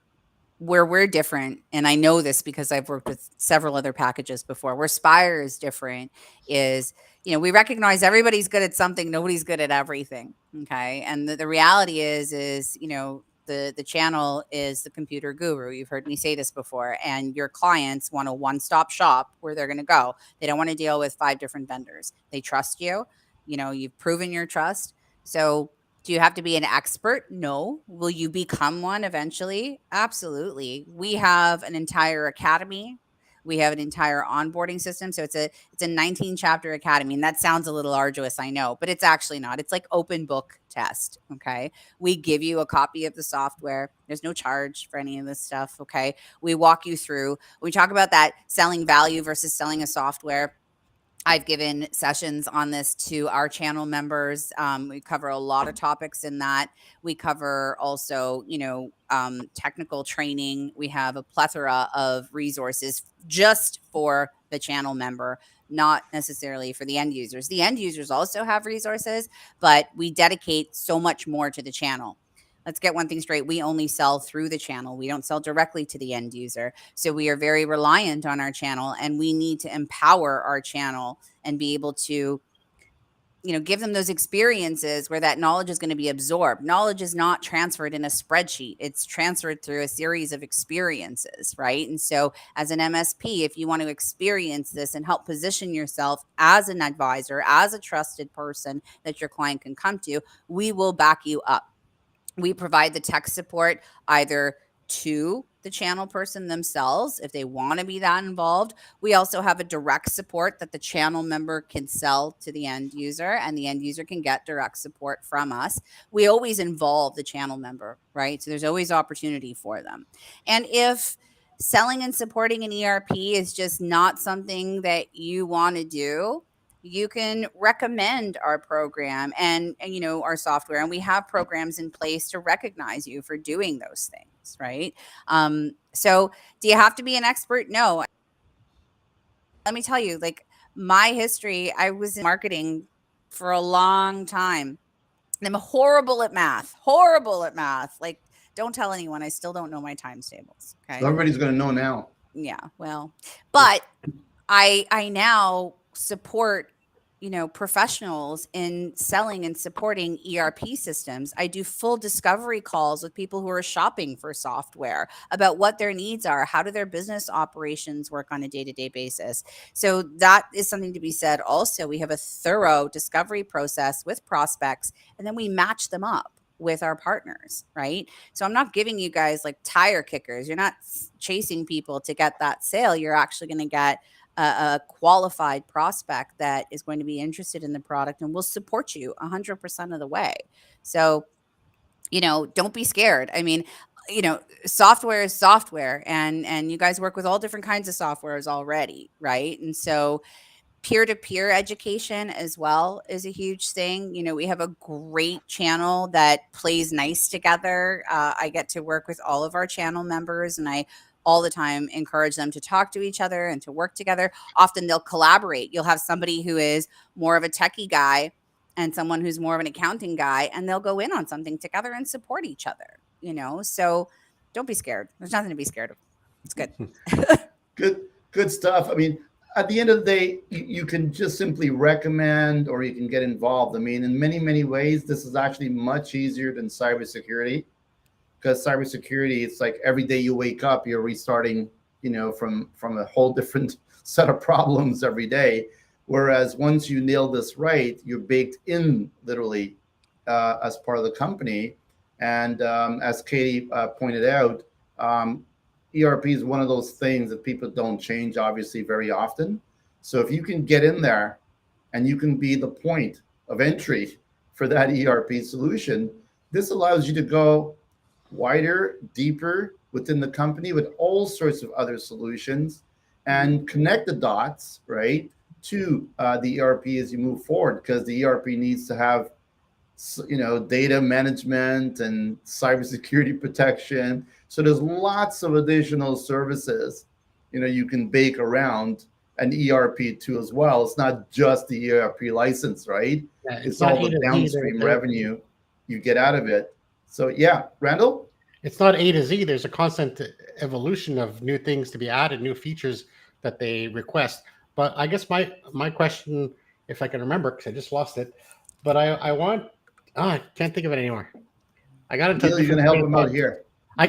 Where we're different, and I know this because I've worked with several other packages before, where Spire is different is, we recognize everybody's good at something, nobody's good at everything. Okay. And the reality is, the channel is the computer guru. You've heard me say this before, and your clients want a one-stop shop where they're going to go. They don't want to deal with 5 different vendors. They trust you. You've proven your trust. So do you have to be an expert? No. Will you become one eventually? Absolutely. We have an entire academy. We have an entire onboarding system. So it's a 19 chapter academy. And that sounds a little arduous, I know, but it's actually not. It's like open book test. Okay. We give you a copy of the software. There's no charge for any of this stuff. Okay. We walk you through. We talk about that selling value versus selling a software. I've given sessions on this to our channel members. We cover a lot of topics in that. We cover also, technical training. We have a plethora of resources just for the channel member, not necessarily for the end users. The end users also have resources, but we dedicate so much more to the channel. Let's get one thing straight. We only sell through the channel. We don't sell directly to the end user. So we are very reliant on our channel, and we need to empower our channel and be able to, give them those experiences where that knowledge is going to be absorbed. Knowledge is not transferred in a spreadsheet. It's transferred through a series of experiences, right? And so as an MSP, if you want to experience this and help position yourself as an advisor, as a trusted person that your client can come to, we will back you up. We provide the tech support either to the channel person themselves if they want to be that involved. We also have a direct support that the channel member can sell to the end user, and the end user can get direct support from us. We always involve the channel member, right? So there's always opportunity for them. And if selling and supporting an ERP is just not something that you want to do, you can recommend our program and our software, and we have programs in place to recognize you for doing those things, right? So do you have to be an expert? No. Let me tell you, like, my history, I was in marketing for a long time. I'm horrible at math. Like, don't tell anyone. I still don't know my times tables. Okay. So everybody's going to know now. Yeah. Well, but I now support professionals in selling and supporting ERP systems. I do full discovery calls with people who are shopping for software about what their needs are. How do their business operations work on a day-to-day basis? So that is something to be said. Also, we have a thorough discovery process with prospects, and then we match them up with our partners, right? So I'm not giving you guys like tire kickers. You're not chasing people to get that sale. You're actually going to get a qualified prospect that is going to be interested in the product and will support you 100% of the way. So, don't be scared. I mean, software is software, and you guys work with all different kinds of softwares already, right? And so peer-to-peer education as well is a huge thing. We have a great channel that plays nice together. I get to work with all of our channel members, and I all the time encourage them to talk to each other and to work together. Often they'll collaborate. You'll have somebody who is more of a techie guy and someone who's more of an accounting guy, and they'll go in on something together and support each other, So don't be scared. There's nothing to be scared of. It's good. Good stuff. I mean, at the end of the day, you can just simply recommend or you can get involved. I mean, in many, many ways, this is actually much easier than cybersecurity. Because cybersecurity, it's like every day you wake up, you're restarting, from a whole different set of problems every day. Whereas once you nail this right, you're baked in literally as part of the company. And as Katie pointed out, ERP is one of those things that people don't change, obviously, very often. So if you can get in there and you can be the point of entry for that ERP solution, this allows you to go wider, deeper within the company with all sorts of other solutions and connect the dots, right, to the ERP as you move forward, because the ERP needs to have, data management and cybersecurity protection. So there's lots of additional services, you can bake around an ERP too as well. It's not just the ERP license, right? Yeah, it's all the downstream revenue you get out of it. So yeah, Randall? It's not A to Z. There's a constant evolution of new things to be added, new features that they request. But I guess my question, if I can remember, because I just lost it, but I can't think of it anymore. I got to. You're going to help him out here. I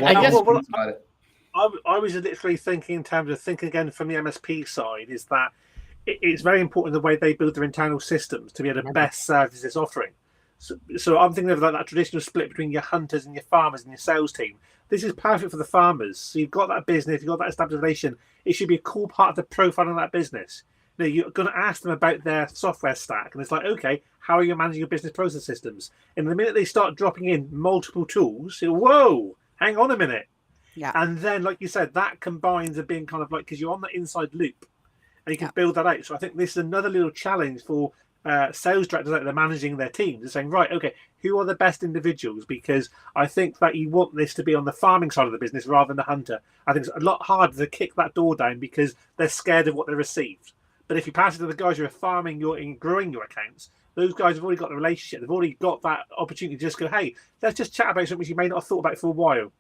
was literally thinking in terms of thinking again from the MSP side is that it's very important the way they build their internal systems to be able to best service this offering. So I'm thinking of that traditional split between your hunters and your farmers and your sales team. This is perfect for the farmers. So you've got that business, you've got that established relation. It should be a cool part of the profile of that business. You're going to ask them about their software stack. And it's like, okay, how are you managing your business process systems? And the minute they start dropping in multiple tools, whoa, hang on a minute. Yeah. And then, like you said, that combines with being kind of like, because you're on the inside loop and you can build that out. So I think this is another little challenge for sales directors out there managing their teams. They're saying, right, okay, who are the best individuals? Because I think that you want this to be on the farming side of the business rather than the hunter. I think it's a lot harder to kick that door down because they're scared of what they received. But if you pass it to the guys who are farming and growing your accounts, those guys have already got the relationship. They've already got that opportunity to just go, hey, let's just chat about something you may not have thought about for a while.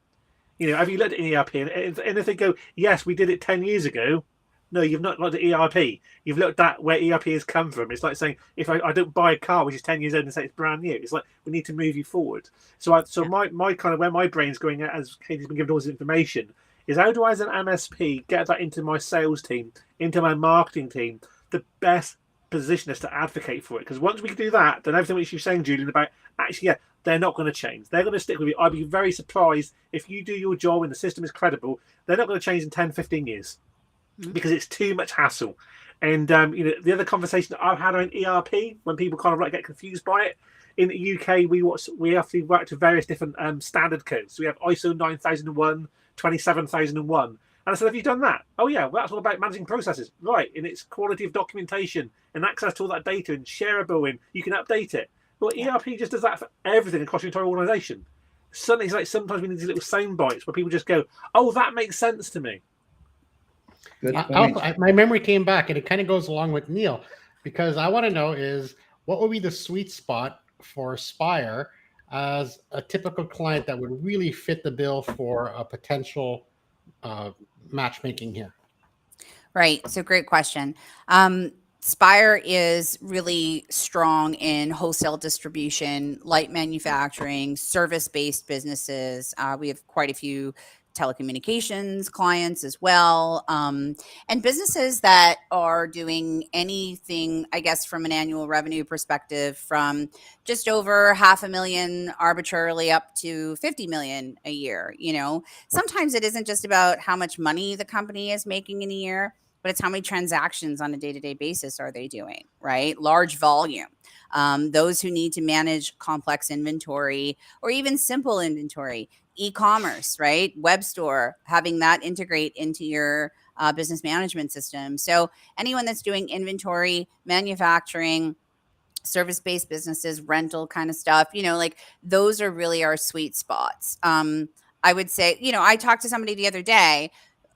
Have you looked at ERP? And if they go, yes, we did it 10 years ago. No, you've not looked at ERP. You've looked at where ERP has come from. It's like saying, if I don't buy a car which is 10 years old and say it's brand new, it's like we need to move you forward. So my kind of where my brain's going at, as Katie's been given all this information, is how do I as an MSP get that into my sales team, into my marketing team, the best position is to advocate for it. Because once we can do that, then everything which you're saying, Julian, about actually, they're not going to change. They're going to stick with you. I'd be very surprised if you do your job and the system is credible. They're not going to change in 10, 15 years because it's too much hassle. And the other conversation that I've had around ERP, when people kind of like get confused by it, in the UK, we have to work to various different standard codes. So we have ISO 9001, 27001. And I said, have you done that? Oh, yeah, well, that's all about managing processes. Right, and it's quality of documentation and access to all that data and shareable, and you can update it. Well, ERP just does that for everything across your entire organization. Suddenly, it's like sometimes we need these little sound bites where people just go, oh, that makes sense to me. Good point. My memory came back, and it kind of goes along with Neil, because I want to know is what would be the sweet spot for Spire as a typical client that would really fit the bill for a potential matchmaking here? Right. So great question. Spire is really strong in wholesale distribution, light manufacturing, service-based businesses. We have quite a few telecommunications clients as well, and businesses that are doing anything, I guess, from an annual revenue perspective, from just over $500,000 arbitrarily up to 50 million a year. Sometimes it isn't just about how much money the company is making in a year, but it's how many transactions on a day-to-day basis are they doing, right? Large volume. Those who need to manage complex inventory or even simple inventory, e-commerce, right? Web store, having that integrate into your business management system. So anyone that's doing inventory, manufacturing, service-based businesses, rental kind of stuff, like those are really our sweet spots. I would say, I talked to somebody the other day,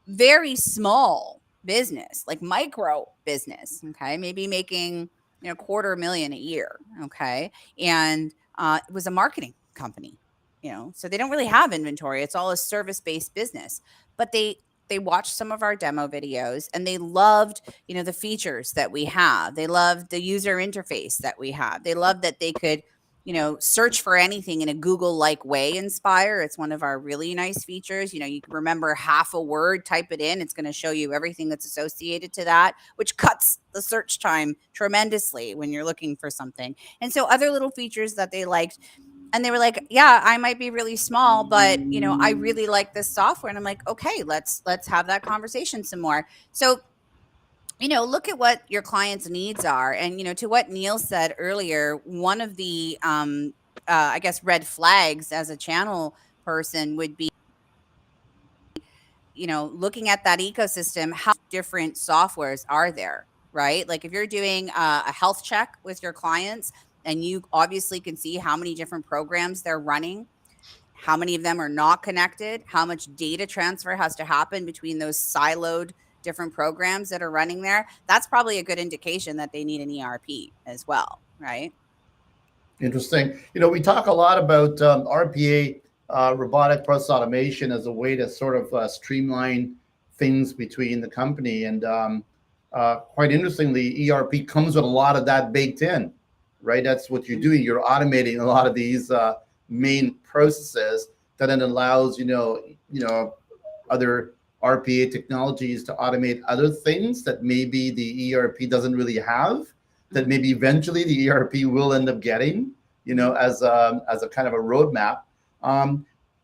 very small business, like micro business, okay, maybe making $250,000 a year, okay, and it was a marketing company, so they don't really have inventory. It's all a service-based business, but they watched some of our demo videos and they loved the features that we have. They loved the user interface that we have. They loved that they could search for anything in a Google-like way in Spire. It's one of our really nice features. You can remember half a word, type it in. It's going to show you everything that's associated to that, which cuts the search time tremendously when you're looking for something. And so other little features that they liked, and they were like, yeah, I might be really small, but I really like this software. And I'm like, okay, let's have that conversation some more. So look at what your client's needs are. And, to what Neil said earlier, one of the, I guess, red flags as a channel person would be, looking at that ecosystem, how different softwares are there, right? Like if you're doing a health check with your clients and you obviously can see how many different programs they're running, how many of them are not connected, how much data transfer has to happen between those siloed different programs that are running there, that's probably a good indication that they need an ERP as well, right? Interesting. We talk a lot about RPA, robotic process automation, as a way to sort of streamline things between the company. And quite interestingly, ERP comes with a lot of that baked in, right? That's what you're doing. You're automating a lot of these main processes that then allows, other RPA technologies to automate other things that maybe the ERP doesn't really have, that maybe eventually the ERP will end up getting, as a kind of a roadmap.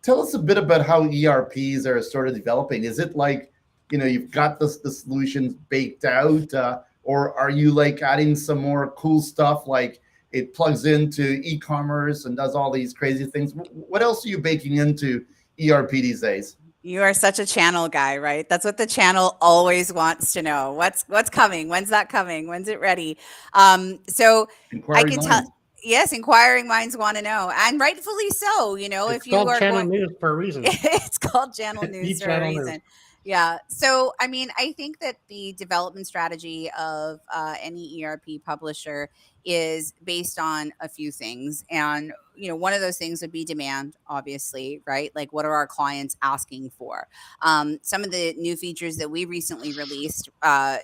Tell us a bit about how ERPs are sort of developing. Is it like, you've got the solutions baked out, or are you like adding some more cool stuff, like it plugs into e-commerce and does all these crazy things? What else are you baking into ERP these days? You are such a channel guy, right? That's what the channel always wants to know. What's coming? When's that coming? When's it ready? So I can tell. Yes, inquiring minds want to know, and rightfully so. If you are channel news for a reason. It's called channel news for a reason. Yeah. So, I think that the development strategy of any ERP publisher is based on a few things. And, one of those things would be demand, obviously, right? Like, what are our clients asking for? Some of the new features that we recently released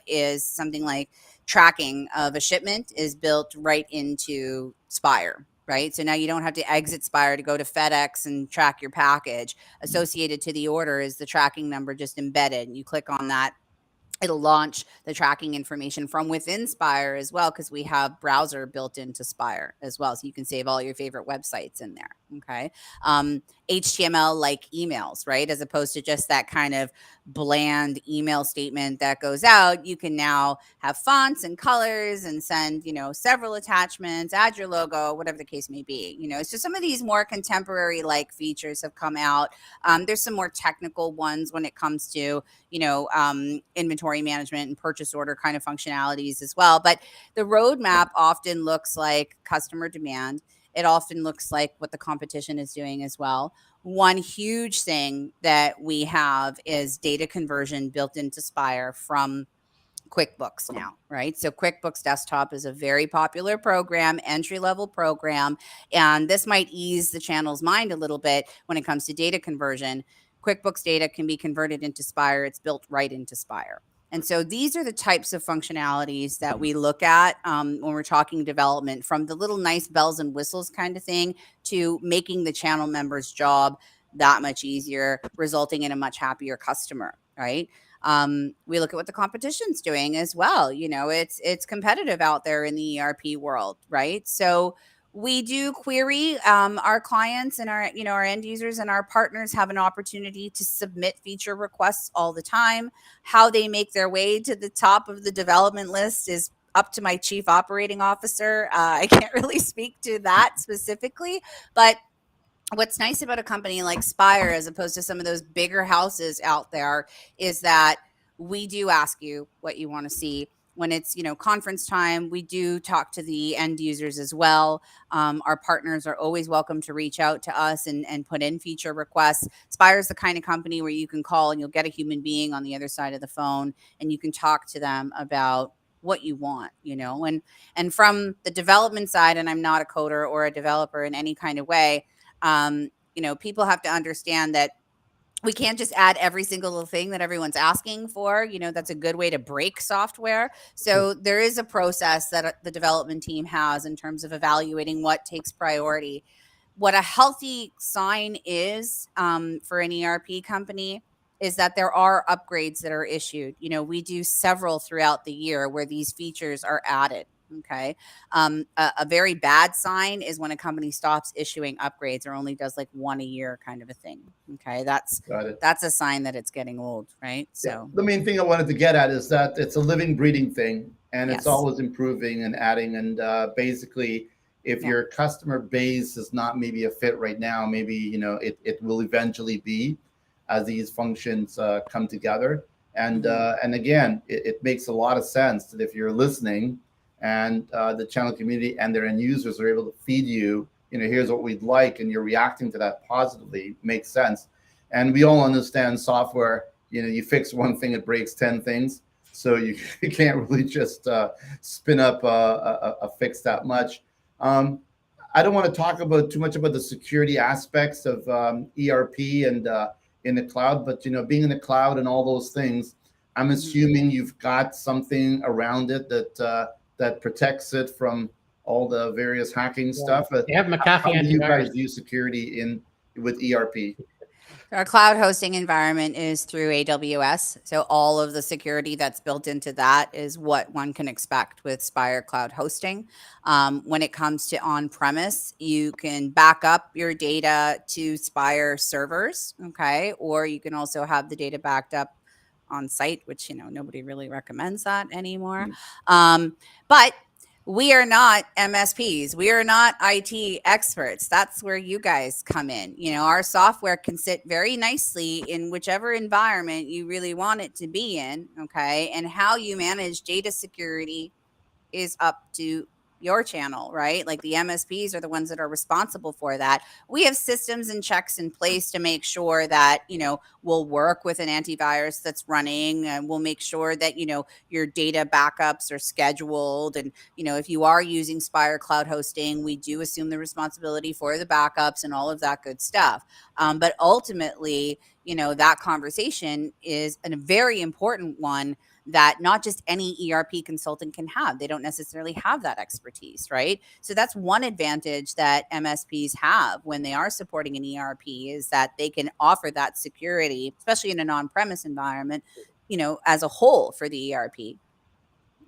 is something like tracking of a shipment is built right into Spire. Right. So now you don't have to exit Spire to go to FedEx and track your package. Associated to the order is the tracking number just embedded. You click on that It'll launch the tracking information from within Spire as well, because we have browser built into Spire as well. So you can save all your favorite websites in there. Okay. HTML like emails, right? As opposed to just that kind of bland email statement that goes out, you can now have fonts and colors and send, several attachments, add your logo, whatever the case may be. So some of these more contemporary like features have come out. There's some more technical ones when it comes to, inventory management and purchase order kind of functionalities as well. But the roadmap often looks like customer demand. It often looks like what the competition is doing as well. One huge thing that we have is data conversion built into Spire from QuickBooks now, right? So QuickBooks Desktop is a very popular program, entry-level program, and this might ease the channel's mind a little bit when it comes to data conversion. QuickBooks data can be converted into Spire. It's built right into Spire. And so these are the types of functionalities that we look at when we're talking development, from the little nice bells and whistles kind of thing to making the channel member's job that much easier, resulting in a much happier customer, right? We look at what the competition's doing as well. It's competitive out there in the ERP world, right? So we do query our clients and our end users and our partners have an opportunity to submit feature requests all the time. How they make their way to the top of the development list is up to my chief operating officer. I can't really speak to that specifically, but what's nice about a company like Spire, as opposed to some of those bigger houses out there, is that we do ask you what you want to see. When it's, conference time, we do talk to the end users as well. Our partners are always welcome to reach out to us and put in feature requests. Spire is the kind of company where you can call and you'll get a human being on the other side of the phone and you can talk to them about what you want, and from the development side, and I'm not a coder or a developer in any kind of way, people have to understand that we can't just add every single little thing that everyone's asking for. That's a good way to break software. So there is a process that the development team has in terms of evaluating what takes priority. What a healthy sign is for an ERP company is that there are upgrades that are issued. We do several throughout the year where these features are added. Okay. A very bad sign is when a company stops issuing upgrades or only does like one a year kind of a thing. Okay. That's a sign that it's getting old, right? So the main thing I wanted to get at is that it's a living, breathing thing, and it's always improving and adding. And basically, if your customer base is not maybe a fit right now, maybe, it will eventually be as these functions come together. And again, it makes a lot of sense that if you're listening, and the channel community and their end users are able to feed you, here's what we'd like, and you're reacting to that positively, makes sense. And we all understand software, you fix one thing, it breaks 10 things. So you can't really just spin up a fix that much. I don't want to talk about too much about the security aspects of ERP and in the cloud, but being in the cloud and all those things, I'm assuming you've got something around it that protects it from all the various hacking stuff. They have McAfee How do you antivirus. guys use security with ERP? Our cloud hosting environment is through AWS. So all of the security that's built into that is what one can expect with Spire Cloud Hosting. When it comes to on-premise, you can back up your data to Spire servers, okay? Or you can also have the data backed up on site, which, nobody really recommends that anymore. But we are not MSPs. We are not IT experts. That's where you guys come in. Our software can sit very nicely in whichever environment you really want it to be in, okay? And how you manage data security is up to your channel, right? Like the MSPs are the ones that are responsible for that. We have systems and checks in place to make sure that, we'll work with an antivirus that's running, and we'll make sure that, your data backups are scheduled. And, if you are using Spire Cloud Hosting, we do assume the responsibility for the backups and all of that good stuff. But ultimately, that conversation is a very important one that not just any ERP consultant can have. They don't necessarily have that expertise, right? So that's one advantage that MSPs have when they are supporting an ERP, is that they can offer that security, especially in an on-premise environment, as a whole for the ERP.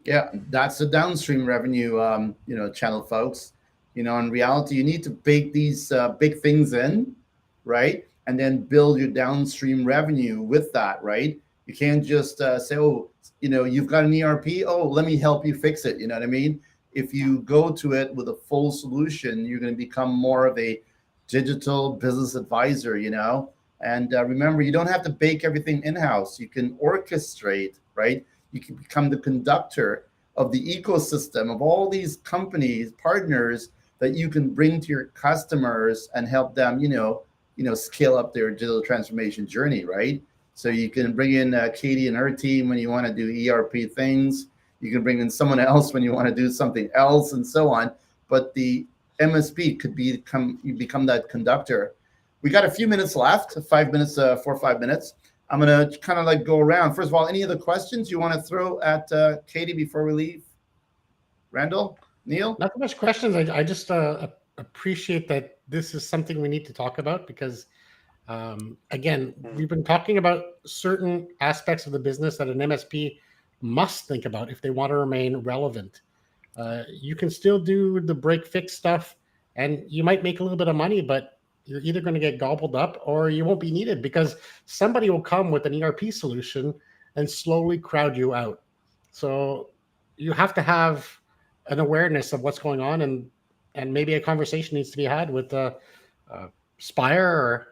Yeah, that's the downstream revenue, channel, folks. In reality, you need to bake these big things in, right? And then build your downstream revenue with that, right? You can't just say, oh, you've got an ERP. Oh, let me help you fix it. You know what I mean? If you go to it with a full solution, you're going to become more of a digital business advisor, And remember, you don't have to bake everything in-house. You can orchestrate, right? You can become the conductor of the ecosystem of all these companies, partners that you can bring to your customers and help them, scale up their digital transformation journey, right? So you can bring in Katie and her team when you want to do ERP things. You can bring in someone else when you want to do something else, and so on. But the MSP could become that conductor. We got a few minutes left, 5 minutes, 4 or 5 minutes. I'm going to kind of go around. First of all, any other questions you want to throw at Katie before we leave? Randall, Neil? Not so much questions. I just appreciate that this is something we need to talk about because, again, we've been talking about certain aspects of the business that an MSP must think about if they want to remain relevant. You can still do the break-fix stuff, and you might make a little bit of money, but you're either going to get gobbled up or you won't be needed because somebody will come with an ERP solution and slowly crowd you out. So you have to have an awareness of what's going on, and maybe a conversation needs to be had with Spire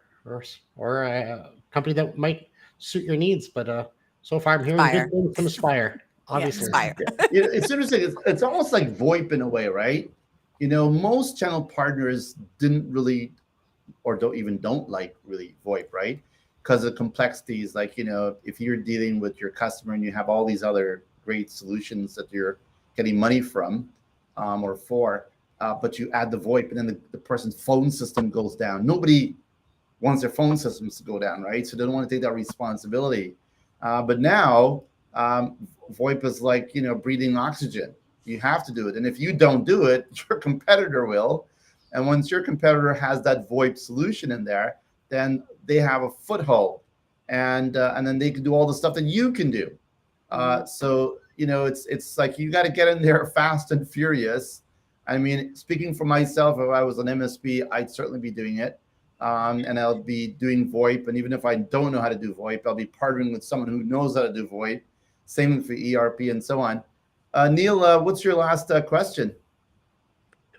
or a company that might suit your needs. But so far, I'm hearing Spire. good things from Spire. Obviously, Spire. It's interesting. It's almost like VoIP in a way, right? Most channel partners didn't really, or don't like really VoIP, right? Because of the complexities, like, if you're dealing with your customer and you have all these other great solutions that you're getting money from or for, but you add the VoIP and then the person's phone system goes down. Nobody wants their phone systems to go down, right? So they don't want to take that responsibility. But now VoIP is like, breathing oxygen. You have to do it. And if you don't do it, your competitor will. And once your competitor has that VoIP solution in there, then they have a foothold, and then they can do all the stuff that you can do. So it's like you got to get in there fast and furious. I mean, speaking for myself, if I was an MSP, I'd certainly be doing it, and I'll be doing VoIP. And even if I don't know how to do VoIP, I'll be partnering with someone who knows how to do VoIP. Same for ERP and so on. Neil, what's your last question?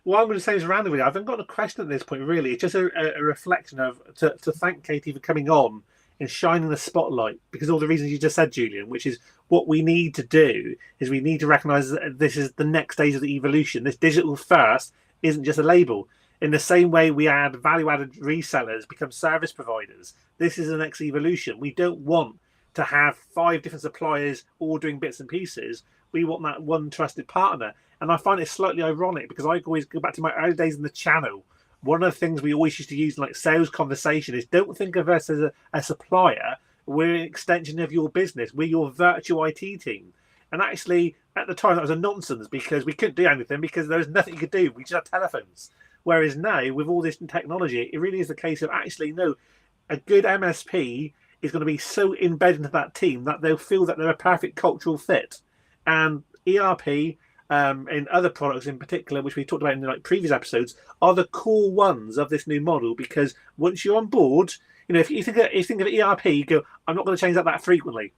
What I'm going to say is randomly, I haven't got a question at this point, really. It's just a reflection of to thank Katie for coming on and shining the spotlight, because all the reasons you just said, Julian, which is what we need to do is we need to recognize that this is the next stage of the evolution. This digital first isn't just a label. In the same way we add value-added resellers, become service providers, this is the next evolution. We don't want to have 5 different suppliers ordering bits and pieces. We want that one trusted partner. And I find it slightly ironic because I always go back to my early days in the channel. One of the things we always used to use in like sales conversation is don't think of us as a supplier. We're an extension of your business. We're your virtual IT team. And actually, at the time, that was a nonsense because we couldn't do anything because there was nothing you could do. We just had telephones. Whereas now, with all this technology, it really is a case of actually, no, a good MSP is going to be so embedded into that team that they'll feel that they're a perfect cultural fit. And ERP, and other products in particular, which we talked about in the previous episodes, are the core ones of this new model. Because once you're on board, if you think of ERP, you go, I'm not going to change that frequently.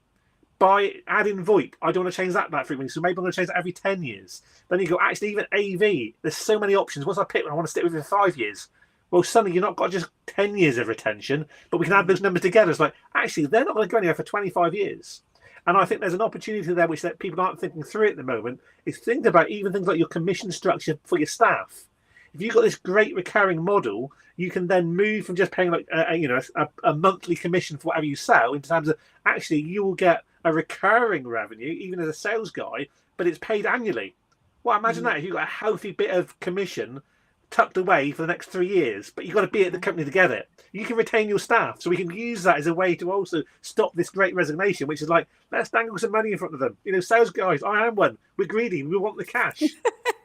By adding VoIP, I don't want to change that frequently, so maybe I'm going to change that every 10 years. Then you go, actually, even AV, there's so many options. Once I pick one, I want to stick with it for 5 years. Well, suddenly you're not got just 10 years of retention, but we can add those numbers together. It's like, actually, they're not going to go anywhere for 25 years. And I think there's an opportunity there which that people aren't thinking through at the moment, is think about even things like your commission structure for your staff. If you've got this great recurring model, you can then move from just paying a monthly commission for whatever you sell into terms of actually you will get a recurring revenue, even as a sales guy, but it's paid annually. Well, imagine that if you've got a healthy bit of commission tucked away for the next 3 years, but you've got to be at the company to get it. You can retain your staff, so we can use that as a way to also stop this great resignation, which is like, let's dangle some money in front of them. Sales guys, I am one. We're greedy. We want the cash.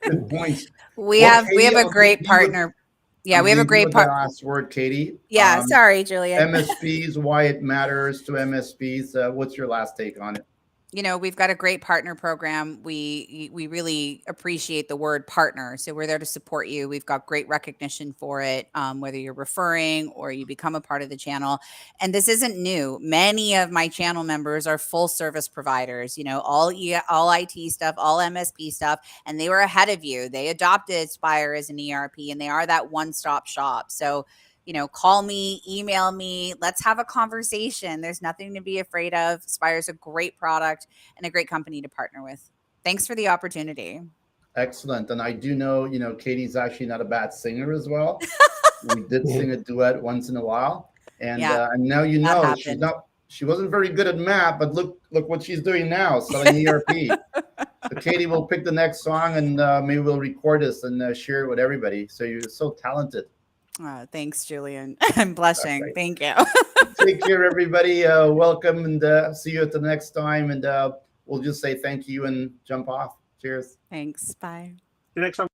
Good point. We have a great partner. Yeah, we have a great The last word, Katie. Yeah, sorry, Julian. MSPs, why it matters to MSPs. What's your last take on it? You know, we've got a great partner program. We really appreciate the word partner. So we're there to support you. We've got great recognition for it, whether you're referring or you become a part of the channel. And this isn't new. Many of my channel members are full service providers, you know, all IT stuff, all MSP stuff, and they were ahead of you. They adopted Spire as an ERP, and they are that one-stop shop. So, you know, call me, email me, let's have a conversation. There's nothing to be afraid of. Spire's a great product and a great company to partner with. Thanks for the opportunity. Excellent. And I do know, you know, Katie's actually not a bad singer as well. We did sing a duet once in a while. And and now you know she wasn't very good at math, but look what she's doing now, selling ERP. So Katie will pick the next song, and maybe we'll record this and share it with everybody. So you're so talented. Oh, thanks, Julian. I'm blushing. Right. Thank you. Take care, everybody. Welcome, and see you at the next time. And we'll just say thank you and jump off. Cheers. Thanks. Bye. The next time.